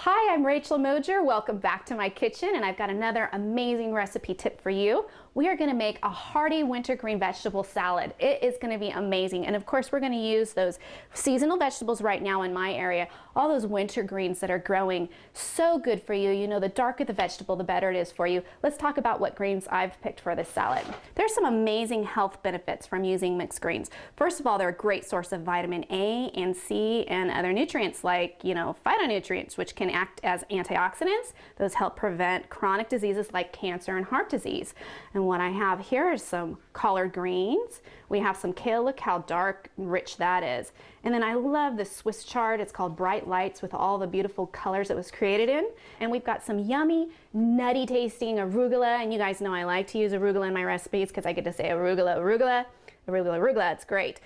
Hi, I'm Rachel Moger. Welcome back to my kitchen, and I've got another amazing recipe tip for you. We are going to make a hearty wintergreen vegetable salad. It is going to be amazing, and of course we're going to use those seasonal vegetables right now in my area, all those winter greens that are growing. So good for you. You know, the darker the vegetable, the better it is for you. Let's talk about what greens I've picked for this salad. There's some amazing health benefits from using mixed greens. First of all, they're a great source of vitamin A and C and other nutrients like, phytonutrients, which can act as antioxidants. Those help prevent chronic diseases like cancer and heart disease. And what I have here is some collard greens. We have some kale. Look how dark and rich that is. And then I love the Swiss chard. It's called Bright Lights with all the beautiful colors it was created in. And we've got some yummy, nutty tasting arugula. And you guys know I like to use arugula in my recipes because I get to say arugula, arugula. Arugula, arugula, it's great.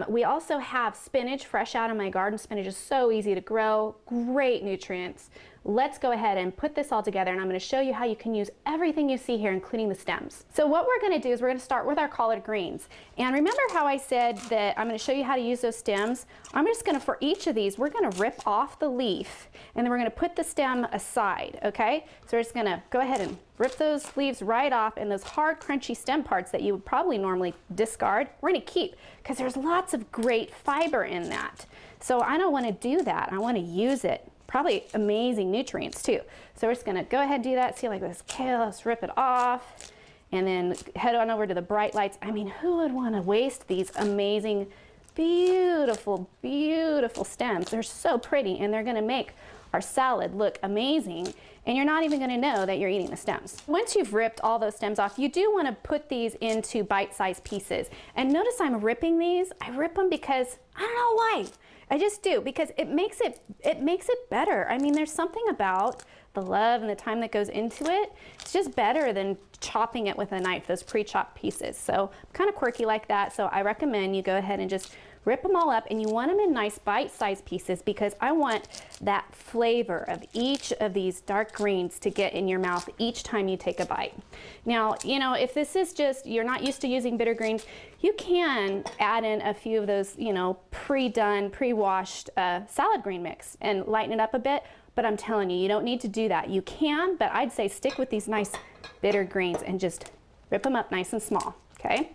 We also have spinach fresh out of my garden. Spinach is so easy to grow, great nutrients. Let's go ahead and put this all together, and I'm going to show you how you can use everything you see here, including the stems. So what we're going to do is we're going to start with our collard greens. And remember how I said that I'm going to show you how to use those stems? I'm just going to, for each of these, we're going to rip off the leaf, and then we're going to put the stem aside, okay? So we're just going to go ahead and rip those leaves right off, and those hard, crunchy stem parts that you would probably normally discard, we're going to keep, because there's lots of great fiber in that. So I don't want to do that. I want to use it. Probably amazing nutrients too. So we're just going to go ahead and do that. See, like this kale, let's rip it off, and then head on over to the Bright Lights. I mean, who would want to waste these amazing, beautiful, beautiful stems? They're so pretty, and they're going to make our salad look amazing, and you're not even going to know that you're eating the stems. Once you've ripped all those stems off, you do want to put these into bite-sized pieces. And notice I'm ripping these. I rip them because I don't know why. I just do, because it makes it better. I mean, there's something about the love and the time that goes into it. It's just better than chopping it with a knife, those pre-chopped pieces. So I'm kind of quirky like that, so I recommend you go ahead and just rip them all up, and you want them in nice bite-sized pieces because I want that flavor of each of these dark greens to get in your mouth each time you take a bite. Now, if this is just, you're not used to using bitter greens, you can add in a few of those, pre-done, pre-washed salad green mix and lighten it up a bit, but I'm telling you, you don't need to do that. You can, but I'd say stick with these nice bitter greens and just rip them up nice and small, okay?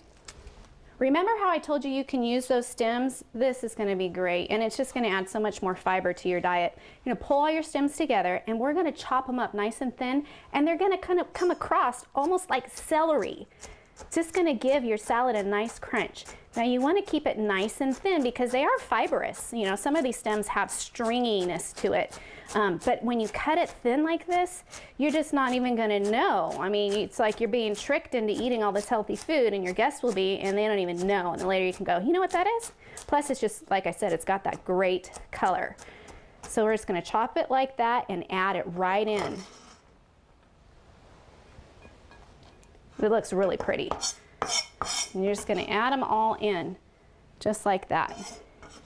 Remember how I told you you can use those stems? This is going to be great, and it's just going to add so much more fiber to your diet. You're going to pull all your stems together, and we're going to chop them up nice and thin, and they're going to kind of come across almost like celery. It's just going to give your salad a nice crunch. Now you want to keep it nice and thin because they are fibrous. Some of these stems have stringiness to it. But when you cut it thin like this, you're just not even going to know. I mean, it's like you're being tricked into eating all this healthy food, and your guests will be, and they don't even know. And then later you can go, you know what that is? Plus it's just, like I said, it's got that great color. So we're just going to chop it like that and add it right in. It looks really pretty. And you're just going to add them all in, just like that.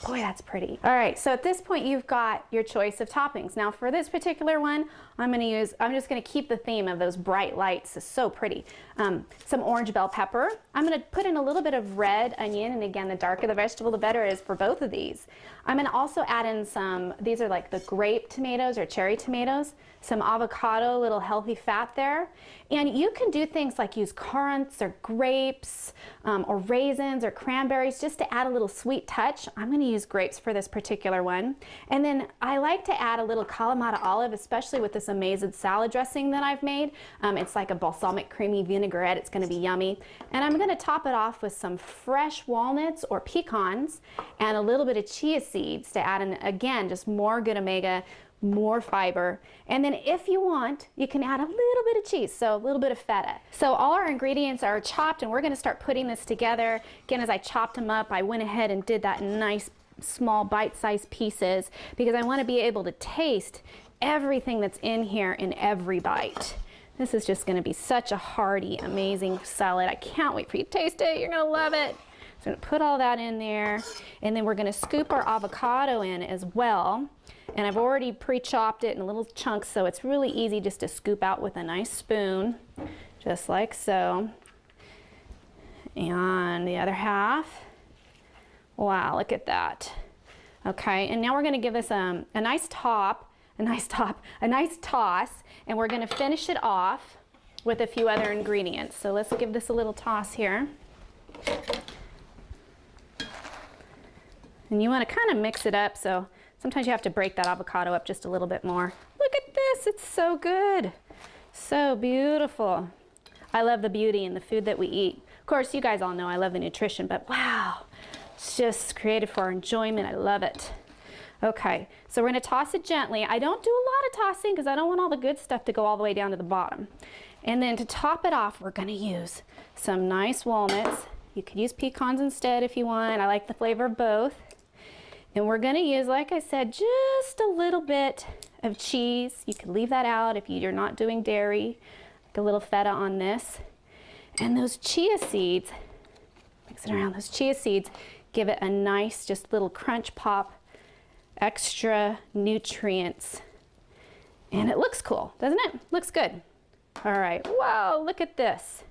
Boy, that's pretty. All right, so at this point you've got your choice of toppings. Now for this particular one, I'm just gonna keep the theme of those bright lights. It's so pretty. Some orange bell pepper. I'm gonna put in a little bit of red onion, and again, the darker the vegetable, the better it is for both of these. I'm gonna also add in some, these are like the grape tomatoes or cherry tomatoes, some avocado, little healthy fat there. And you can do things like use currants or grapes or raisins or cranberries just to add a little sweet touch. I'm gonna use grapes for this particular one. And then I like to add a little Kalamata olive, especially with this amazing salad dressing that I've made. It's like a balsamic creamy vinaigrette. It's going to be yummy. And I'm going to top it off with some fresh walnuts or pecans and a little bit of chia seeds to add in, again, just more good omega, more fiber. And then if you want, you can add a little bit of cheese, so a little bit of feta. So all our ingredients are chopped, and we're going to start putting this together. Again, as I chopped them up, I went ahead and did that in nice small bite-sized pieces because I want to be able to taste everything that's in here in every bite. This is just going to be such a hearty, amazing salad. I can't wait for you to taste it. You're going to love it. So I'm going to put all that in there, and then we're going to scoop our avocado in as well. And I've already pre-chopped it in little chunks, so it's really easy just to scoop out with a nice spoon, just like so. And the other half. Wow, look at that. Okay, and now we're going to give this a nice top, a nice toss, and we're gonna finish it off with a few other ingredients. So let's give this a little toss here. And you wanna kind of mix it up, so sometimes you have to break that avocado up just a little bit more. Look at this, it's so good. So beautiful. I love the beauty in the food that we eat. Of course, you guys all know I love the nutrition, but wow, it's just created for our enjoyment. I love it. Okay, so we're gonna toss it gently. I don't do a lot of tossing because I don't want all the good stuff to go all the way down to the bottom. And then to top it off, we're gonna use some nice walnuts. You could use pecans instead if you want. I like the flavor of both. And we're gonna use, like I said, just a little bit of cheese. You can leave that out if you're not doing dairy. Like a little feta on this. And those chia seeds, mix it around, those chia seeds give it a nice, just little crunch pop, extra nutrients. And it looks cool, doesn't it? Looks good. All right, wow, look at this.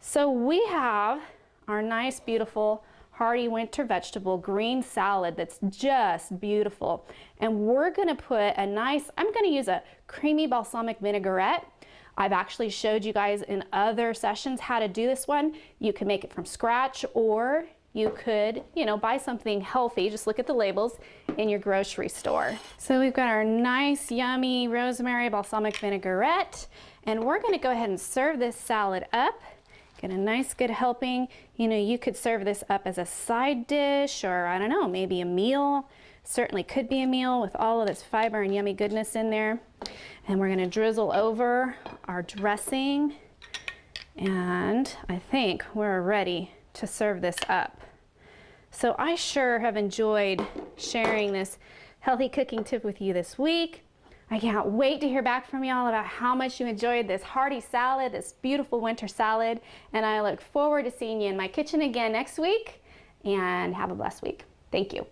So we have our nice, beautiful hearty winter vegetable green salad that's just beautiful. And we're gonna put a nice, I'm gonna use a creamy balsamic vinaigrette. I've actually showed you guys in other sessions how to do this one. You can make it from scratch, or you could, buy something healthy, just look at the labels, in your grocery store. So we've got our nice, yummy rosemary balsamic vinaigrette, and we're gonna go ahead and serve this salad up. Get a nice good helping. You could serve this up as a side dish, or I don't know, maybe a meal. Certainly could be a meal with all of this fiber and yummy goodness in there. And we're gonna drizzle over our dressing. And I think we're ready to serve this up. So I sure have enjoyed sharing this healthy cooking tip with you this week. I can't wait to hear back from y'all about how much you enjoyed this hearty salad, this beautiful winter salad, and I look forward to seeing you in my kitchen again next week, and have a blessed week. Thank you.